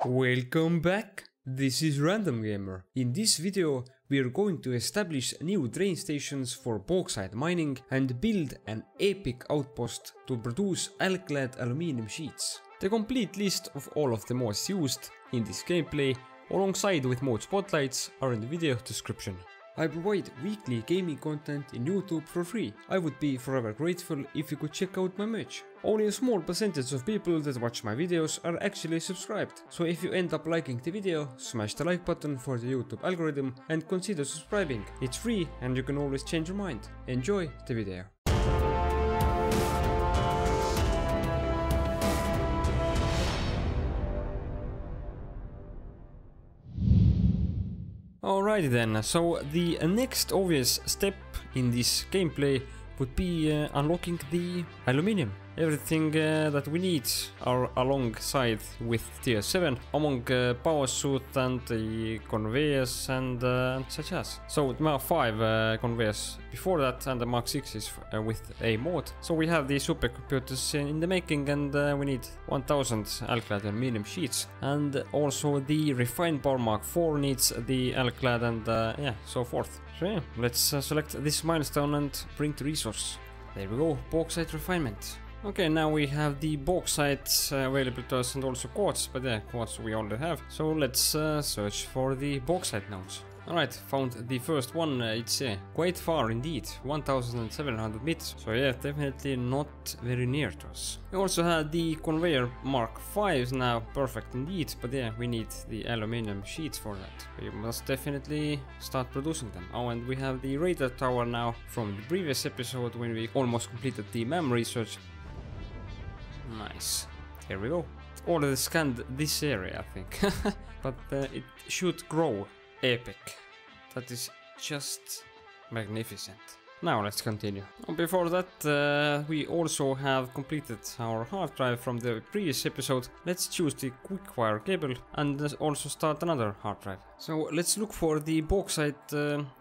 Welcome back, this is Random Gamer. In this video we are going to establish new train stations for bauxite mining and build an epic outpost to produce alkylate aluminium sheets. The complete list of all of the mods used in this gameplay alongside with mod spotlights are in the video description. I provide weekly gaming content in YouTube for free. I would be forever grateful if you could check out my merch. Only a small percentage of people that watch my videos are actually subscribed, so if you end up liking the video, smash the like button for the YouTube algorithm and consider subscribing. It's free and you can always change your mind. Enjoy the video. Alrighty then, so the next obvious step in this gameplay would be unlocking the aluminium. Everything that we need are alongside with tier 7 among power suit and the conveyors and such as. So there are 5 conveyors before that and the Mark 6 is with a mod. So we have the supercomputers in the making and we need 1000 alkylate aluminium sheets. And also the refined bar Mark 4 needs the alkylate and yeah, so forth. So yeah, let's select this milestone and bring the resource. There we go, bauxite refinement. Okay, now we have the bauxite available to us and also quartz, but yeah, quartz we already have. So let's search for the bauxite nodes. Alright, found the first one, it's quite far indeed, 1700 meters. So yeah, definitely not very near to us. We also have the conveyor Mark 5 now, perfect indeed, but yeah, we need the aluminium sheets for that. We must definitely start producing them. Oh, and we have the radar tower now from the previous episode when we almost completed the MAM research. Nice. Here we go. Already scanned this area, I think. But it should grow epic. That is just magnificent. Now let's continue. Before that, we also have completed our hard drive from the previous episode. Let's choose the quickfire cable and also start another hard drive. So let's look for the bauxite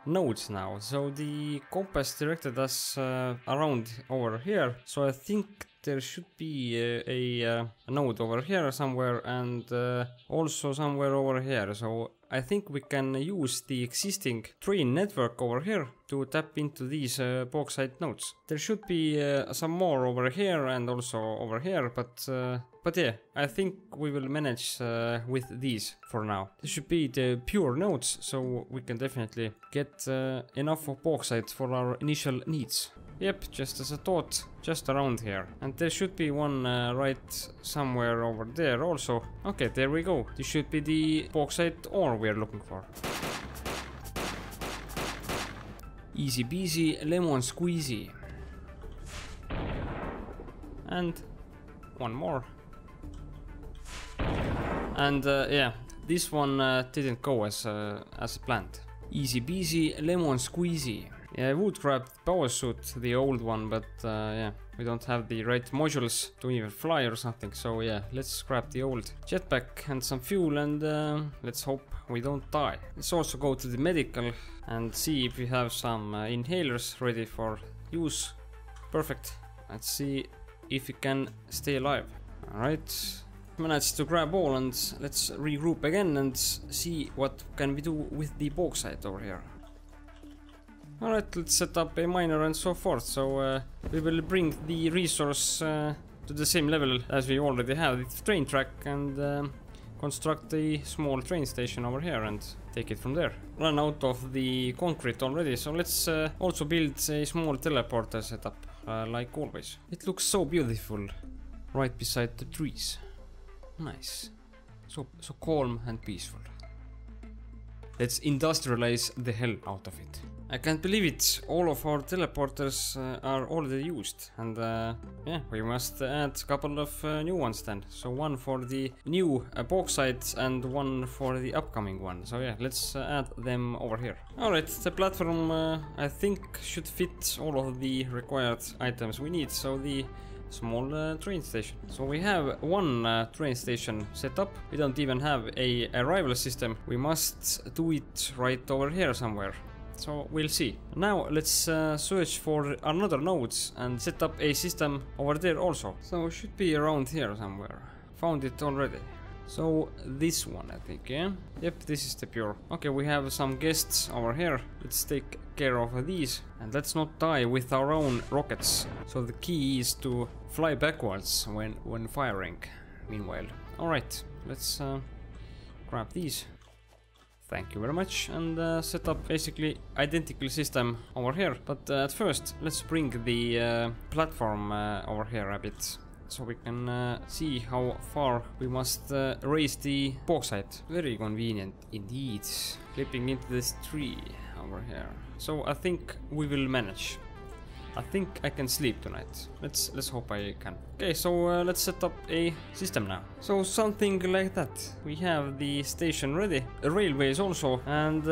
nodes now. So the compass directed us around over here. So I think there should be a node over here somewhere and also somewhere over here. So I think we can use the existing train network over here to tap into these bauxite nodes. There should be some more over here and also over here, but yeah, I think we will manage with these for now. This should be the pure nodes, so we can definitely get enough of bauxite for our initial needs. Yep, just as a thought, just around here. And there should be one right somewhere over there also. Okay, there we go. This should be the bauxite ore we're looking for. Easy peasy, lemon squeezy. And one more. And yeah, this one didn't go as planned. Easy peasy, lemon squeezy. Yeah, I would grab the power suit, the old one, but yeah, we don't have the right modules to even fly or something. So yeah, let's grab the old jetpack and some fuel and let's hope we don't die. Let's also go to the medical and see if we have some inhalers ready for use. Perfect. Let's see if we can stay alive. Alright. Managed to grab all and let's regroup again and see what can we do with the bauxite over here. Alright, let's set up a miner and so forth. So we will bring the resource to the same level as we already have the train track and construct a small train station over here and take it from there. Run out of the concrete already, so let's also build a small teleporter setup like always. It looks so beautiful right beside the trees. Nice. So calm and peaceful. Let's industrialize the hell out of it. I can't believe it, all of our teleporters are already used and yeah, we must add a couple of new ones then. So one for the new bauxite and one for the upcoming one. So yeah, let's add them over here. Alright, the platform I think should fit all of the required items we need. So the small train station. So we have one train station set up. We don't even have a arrival system. We must do it right over here somewhere. So we'll see. Now let's search for another nodes and set up a system over there also. So it should be around here somewhere. Found it already. So this one, I think, yeah? Yep, this is the pure. Okay, we have some guests over here. Let's take care of these. And let's not die with our own rockets. So the key is to fly backwards when firing, meanwhile. Alright, let's grab these. Thank you very much, and set up basically identical system over here. But at first, let's bring the platform over here a bit, so we can see how far we must raise the bauxite. Very convenient indeed, clipping into this tree over here. So I think we will manage. I think I can sleep tonight. Let's hope I can. Okay, so let's set up a system now. So something like that. We have the station ready, the railways also, and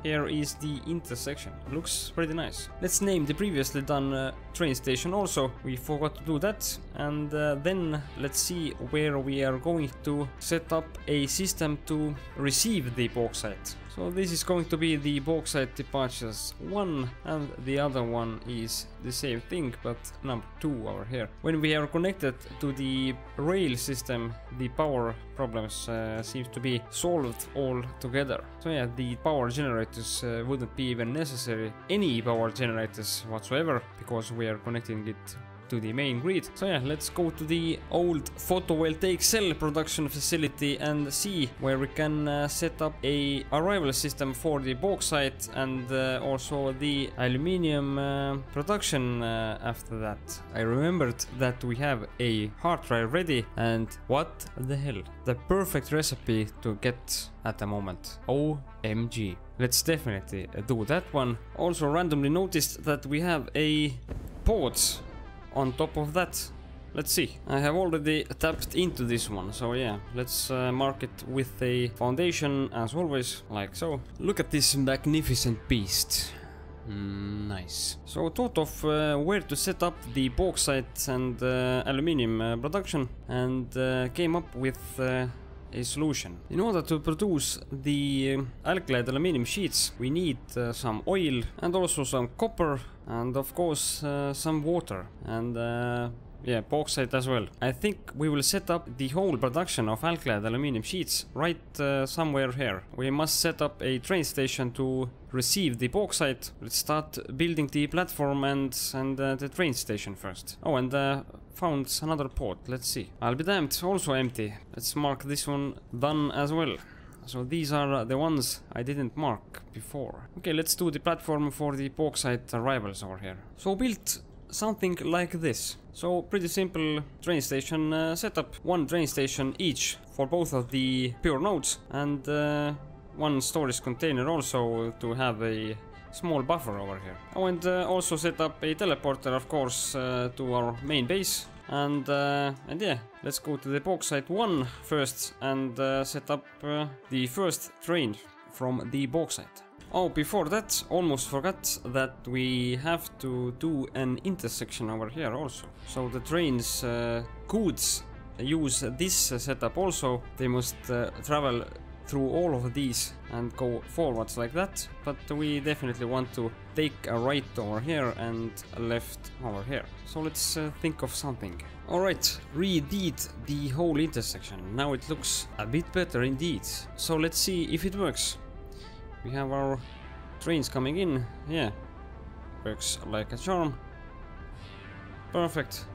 here is the intersection. Looks pretty nice. Let's name the previously done train station also. We forgot to do that, and then let's see where we are going to set up a system to receive the bauxite. So this is going to be the bauxite departures 1, and the other one is the same thing, but number 2 over here. When we are connected to the rail system, the power problems seems to be solved all together. So yeah, the power generators wouldn't be even necessary, any power generators whatsoever, because we are connecting it to the main grid. So yeah, let's go to the old photovoltaic cell production facility and see where we can set up a arrival system for the bauxite and also the aluminium production after that. I remembered that we have a hard drive ready, and what the hell, the perfect recipe to get at the moment. OMG. Let's definitely do that one. Also randomly noticed that we have a port on top of that. Let's see. I have already tapped into this one, so yeah, let's mark it with a foundation as always, like so. Look at this magnificent beast. Nice. So thought of where to set up the bauxite and aluminium production, and came up with a solution. In order to produce the alkylate aluminium sheets, we need some oil and also some copper, and of course some water, and yeah, bauxite as well. I think we will set up the whole production of alkylate aluminium sheets right somewhere here. We must set up a train station to receive the bauxite. Let's start building the platform and the train station first. Oh, and found another port. Let's see. I'll be damned, also empty. Let's mark this one done as well. So these are the ones I didn't mark before. Okay, let's do the platform for the bauxite arrivals over here. So built something like this. So pretty simple train station setup. One train station each for both of the pure nodes, and one storage container also to have a small buffer over here. Oh, and also set up a teleporter, of course, to our main base. And yeah, let's go to the bauxite 1 first and set up the first train from the bauxite. Oh, before that, almost forgot that we have to do an intersection over here also. So the trains could use this setup also. They must travel through all of these and go forwards like that, but we definitely want to take a right over here and a left over here. So let's think of something. Alright, redid the whole intersection. Now it looks a bit better indeed. So let's see if it works. We have our trains coming in. Yeah, works like a charm. Perfect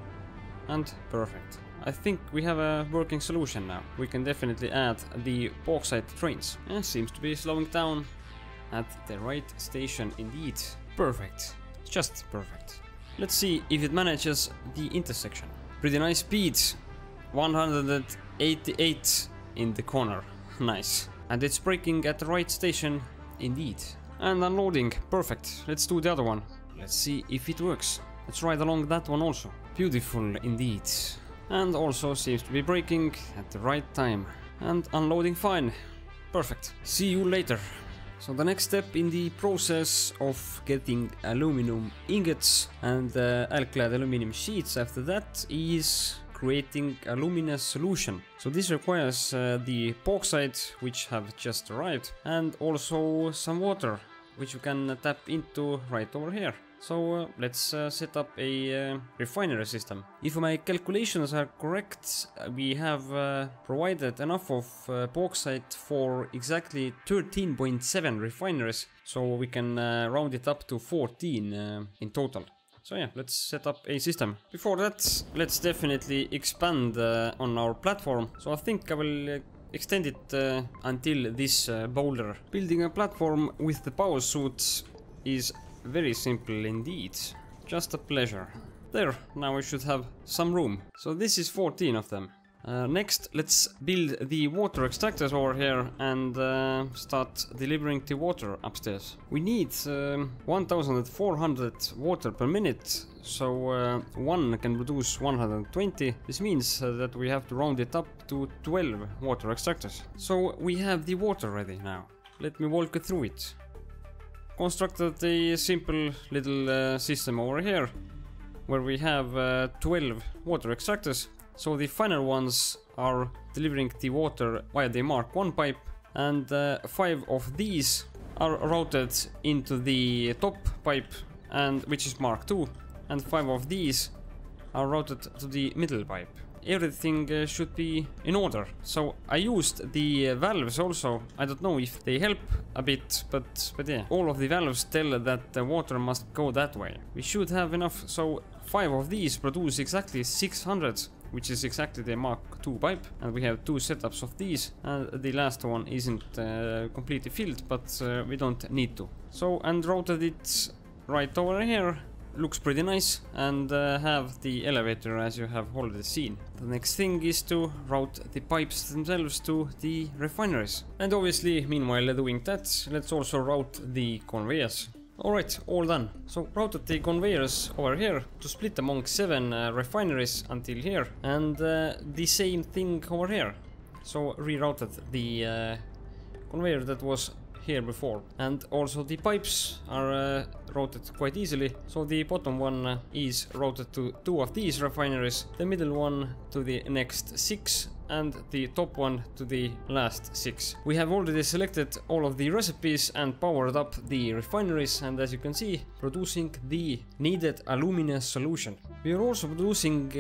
and perfect. I think we have a working solution now. We can definitely add the bauxite trains. Seems to be slowing down at the right station indeed. Perfect. Just perfect. Let's see if it manages the intersection. Pretty nice speed. 188 in the corner. Nice. And it's braking at the right station indeed. And unloading. Perfect. Let's do the other one. Let's see if it works. Let's ride along that one also. Beautiful indeed. And also seems to be braking at the right time. And unloading fine. Perfect. See you later. So the next step in the process of getting aluminum ingots and alkylate aluminum sheets after that is creating alumina solution. So this requires the bauxite, which have just arrived, and also some water, which you can tap into right over here. So let's set up a refinery system. If my calculations are correct, we have provided enough of bauxite for exactly 13.7 refineries, so we can round it up to 14 in total. So yeah, let's set up a system. Before that, let's definitely expand on our platform. So I think I will extend it until this boulder. Building a platform with the power suit is very simple indeed. Just a pleasure. There, now we should have some room. So this is 14 of them. Next, let's build the water extractors over here and start delivering the water upstairs. We need 1400 water per minute, so one can produce 120. This means that we have to round it up to 12 water extractors. So we have the water ready now. Let me walk you through it. Constructed a simple little system over here where we have 12 water extractors. So the final ones are delivering the water via the Mark 1 pipe, and 5 of these are routed into the top pipe, and which is Mark 2, and 5 of these are routed to the middle pipe. Everything should be in order. So I used the valves also. I don't know if they help a bit, but yeah, all of the valves tell that the water must go that way. We should have enough. So 5 of these produce exactly 600, which is exactly the Mark 2 pipe, and we have 2 setups of these, and the last one isn't completely filled, but we don't need to. So, and routed it right over here. Looks pretty nice, and have the elevator as you have already seen. The next thing is to route the pipes themselves to the refineries. And obviously, meanwhile doing that, let's also route the conveyors. Alright, all done. So routed the conveyors over here to split among 7 refineries until here, and the same thing over here. So rerouted the conveyor that was here before, and also the pipes are routed quite easily. So the bottom one is routed to 2 of these refineries, the middle one to the next 6, and the top one to the last 6. We have already selected all of the recipes and powered up the refineries, and as you can see, producing the needed alumina solution. We are also producing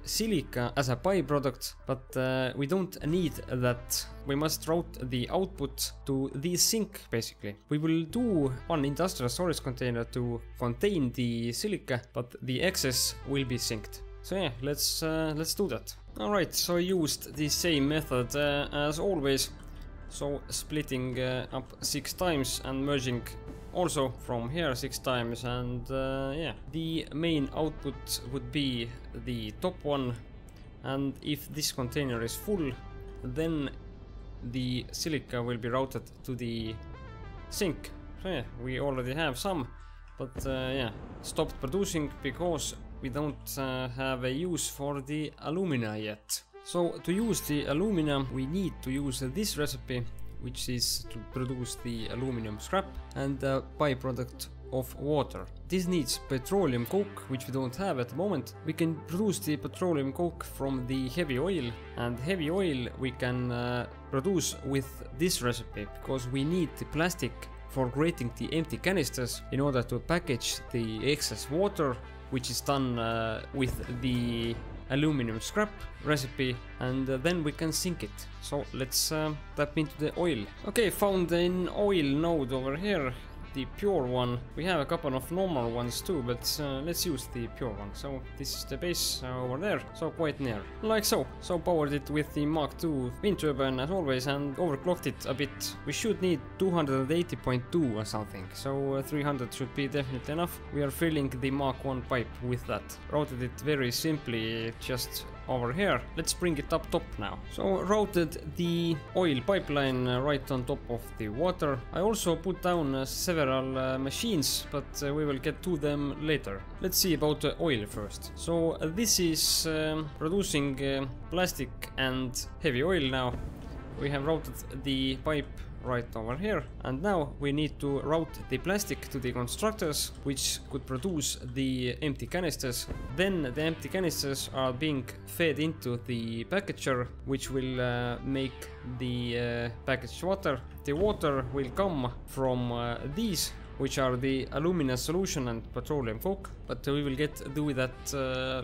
silica as a byproduct, but we don't need that. We must route the output to the sink, basically. We will do one industrial storage container to contain the silica, but the excess will be synced. So yeah, let's do that. Alright, so I used the same method as always. So splitting up 6 times and merging also from here 6 times, and yeah, the main output would be the top one, and if this container is full, then the silica will be routed to the sink. So yeah, we already have some, but yeah, stopped producing because we don't have a use for the alumina yet. So to use the alumina, we need to use this recipe, which is to produce the aluminum scrap and a byproduct of water. This needs petroleum coke, which we don't have at the moment. We can produce the petroleum coke from the heavy oil, and heavy oil we can produce with this recipe, because we need the plastic for creating the empty canisters in order to package the excess water, which is done with the aluminum scrap recipe, and then we can sink it. So let's tap into the oil. Okay, found an oil node over here, the pure one. We have a couple of normal ones too, but let's use the pure one. So this is the base over there, so quite near, like so. So powered it with the Mark II wind turbine as always, and overclocked it a bit. We should need 280.2 or something, so 300 should be definitely enough. We are filling the Mark I pipe with that. Routed it very simply, just over here. Let's bring it up top now. So routed the oil pipeline right on top of the water. I also put down several machines, but we will get to them later. Let's see about the oil first. So this is producing plastic and heavy oil now. We have routed the pipe right over here, and now we need to route the plastic to the constructors, which could produce the empty canisters. Then the empty canisters are being fed into the packager, which will make the packaged water. The water will come from these which are the alumina solution and petroleum coke, but we will do that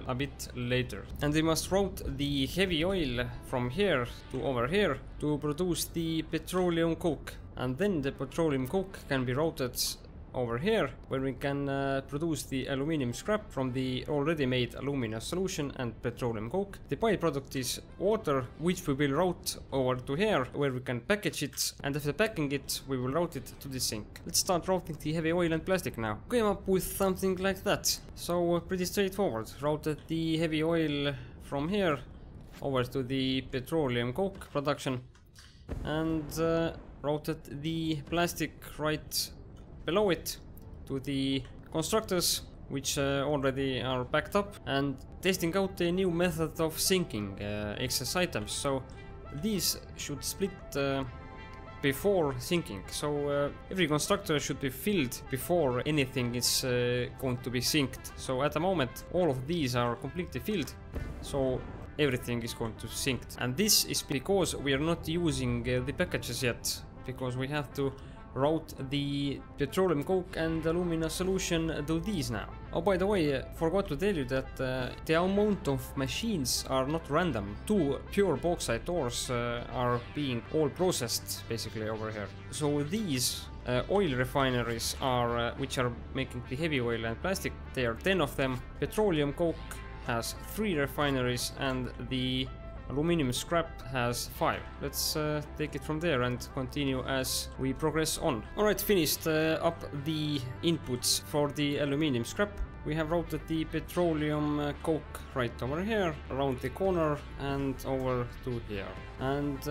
a bit later. And we must route the heavy oil from here to over here to produce the petroleum coke, and then the petroleum coke can be routed over here, where we can produce the aluminium scrap from the already made alumina solution and petroleum coke. The byproduct is water, which we will route over to here, where we can package it, and after packing it, we will route it to the sink. Let's start routing the heavy oil and plastic now. Came up with something like that. So pretty straightforward. Routed the heavy oil from here over to the petroleum coke production, and routed the plastic right below it to the constructors, which already are packed up, and testing out a new method of sinking excess items. So these should split before sinking. So every constructor should be filled before anything is going to be synced. So at the moment all of these are completely filled, so everything is going to sink. And this is because we are not using the packages yet, because we have to route the petroleum coke and alumina solution to these now. Oh, by the way, forgot to tell you that the amount of machines are not random. 2 pure bauxite ores are being all processed basically over here. So these oil refineries are which are making the heavy oil and plastic, there are 10 of them. Petroleum coke has 3 refineries, and the aluminium scrap has 5. Let's take it from there and continue as we progress on. Alright, finished up the inputs for the aluminium scrap. We have routed the petroleum coke right over here, around the corner and over to here. And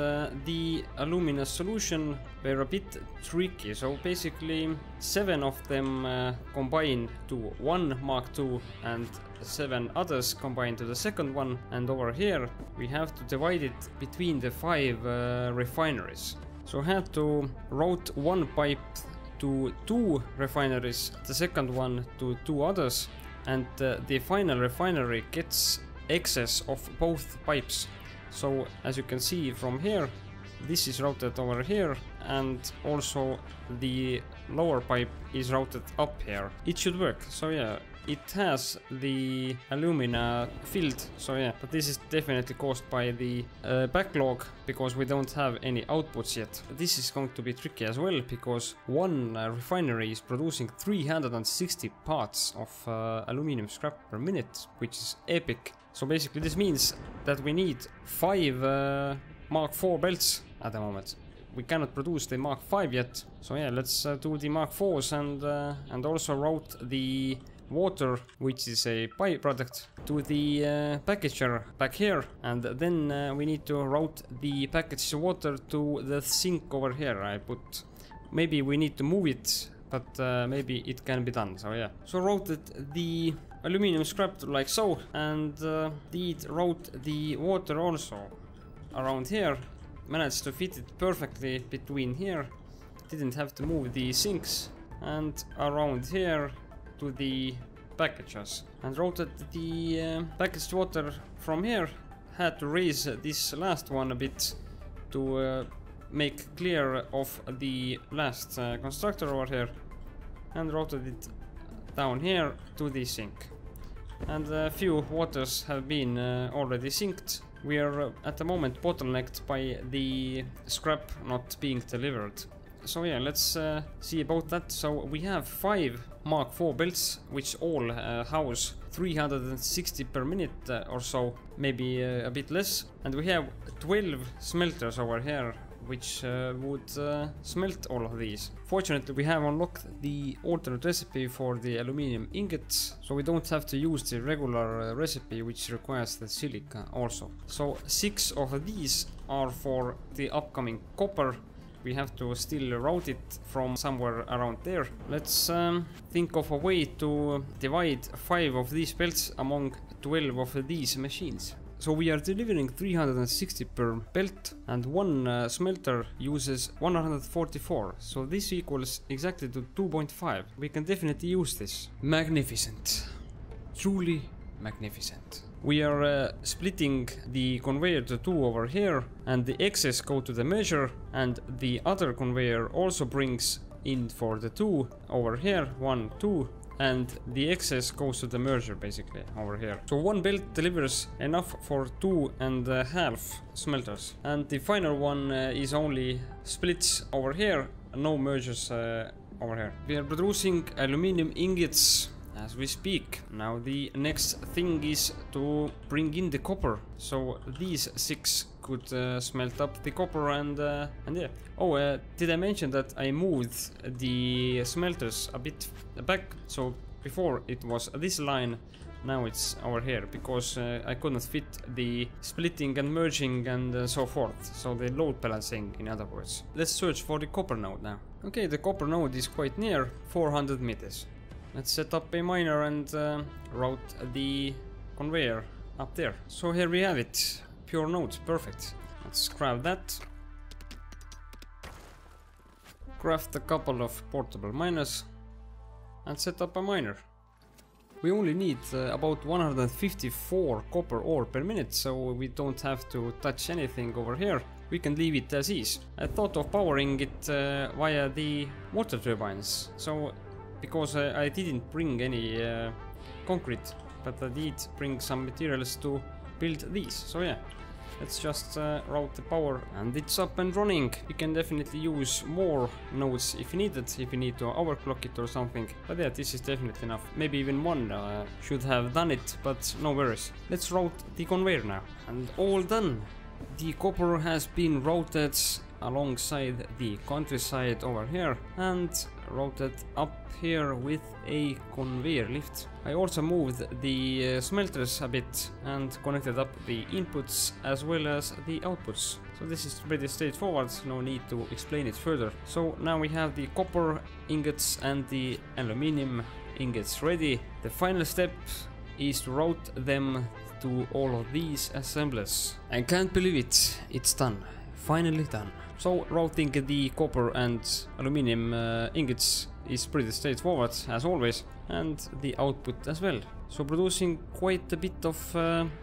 the alumina solution were a bit tricky, so basically 7 of them combine to one Mark II and 7 others combine to the second one, and over here we have to divide it between the 5 refineries. So I had to route one pipe to 2 refineries, the second one to 2 others, and the final refinery gets excess of both pipes. So as you can see from here, this is routed over here, and also the lower pipe is routed up here. It should work, so yeah. It has the alumina filled, so yeah, but this is definitely caused by the backlog, because we don't have any outputs yet. This is going to be tricky as well, because one refinery is producing 360 parts of aluminium scrap per minute, which is epic. So basically this means that we need 5 Mark IV belts at the moment. We cannot produce the Mark V yet, so yeah, let's do the Mark IVs and also route the water, which is a byproduct, to the packager back here, and then we need to route the packaged water to the sink over here. I put, maybe we need to move it, but maybe it can be done, so yeah. So routed the aluminium scrap like so, and did route the water also around here. Managed to fit it perfectly between here, didn't have to move the sinks, and around here to the packages, and routed the packaged water from here. Had to raise this last one a bit to make clear of the last constructor over here, and routed it down here to the sink. And a few waters have been already synced. We are at the moment bottlenecked by the scrap not being delivered. So yeah, let's see about that. So we have 5 Mark IV belts, which all house 360 per minute or so, maybe a bit less. And we have 12 smelters over here, which would smelt all of these. Fortunately, we have unlocked the alternate recipe for the aluminium ingots, so we don't have to use the regular recipe, which requires the silica also. So 6 of these are for the upcoming copper. We have to still route it from somewhere around there. Let's think of a way to divide 5 of these belts among 12 of these machines. So we are delivering 360 per belt, and one smelter uses 144. So this equals exactly to 2.5. We can definitely use this. Magnificent. Truly magnificent. We are splitting the conveyor to 2 over here, and the excess go to the measure, and the other conveyor also brings in for the 2 over here, 1, 2, and the excess goes to the merger basically over here. So one belt delivers enough for 2.5 smelters, and the final one is only splits over here, no mergers over here. We are producing aluminum ingots as we speak. Now the next thing is to bring in the copper, so these 6 could smelt up the copper and yeah. Oh, did I mention that I moved the smelters a bit back? So before it was this line, now it's over here, because I couldn't fit the splitting and merging and so forth, so the load balancing in other words. Let's search for the copper node now. Okay, the copper node is quite near, 400 meters. Let's set up a miner and route the conveyor up there. So here we have it, pure nodes, perfect. Let's grab that. Craft a couple of portable miners and set up a miner. We only need about 154 copper ore per minute, so we don't have to touch anything over here. We can leave it as is. I thought of powering it via the water turbines, so because I didn't bring any concrete, but I did bring some materials to build these. So yeah, let's just route the power and it's up and running. You can definitely use more nodes if you need it, if you need to overclock it or something. But yeah, this is definitely enough. Maybe even one should have done it, but no worries. Let's route the conveyor now. And all done. The copper has been routed alongside the countryside over here and routed up here with a conveyor lift. I also moved the smelters a bit and connected up the inputs as well as the outputs. So this is pretty straightforward, no need to explain it further. So now we have the copper ingots and the aluminium ingots ready. The final step is to route them to all of these assemblers. I can't believe it, it's done, finally done. So routing the copper and aluminium ingots is pretty straightforward as always, and the output as well. So producing quite a bit of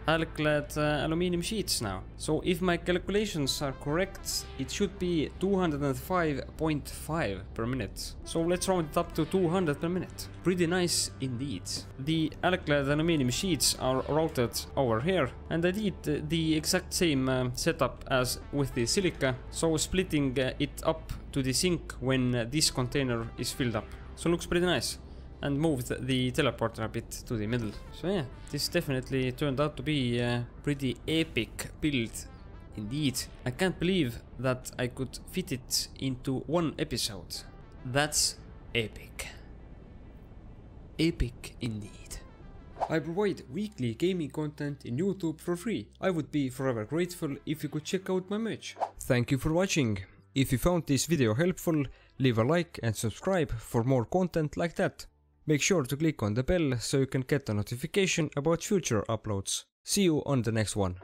alclad aluminium sheets now. So if my calculations are correct, it should be 205.5 per minute. So let's round it up to 200 per minute. Pretty nice indeed. The alclad aluminium sheets are routed over here, and I did the exact same setup as with the silica, so splitting it up to the sink when this container is filled up. So looks pretty nice. And moved the teleporter a bit to the middle. So yeah, this definitely turned out to be a pretty epic build indeed. I can't believe that I could fit it into one episode. That's epic. Epic indeed. I provide weekly gaming content in YouTube for free. I would be forever grateful if you could check out my merch. Thank you for watching. If you found this video helpful, leave a like and subscribe for more content like that. Make sure to click on the bell so you can get a notification about future uploads. See you on the next one.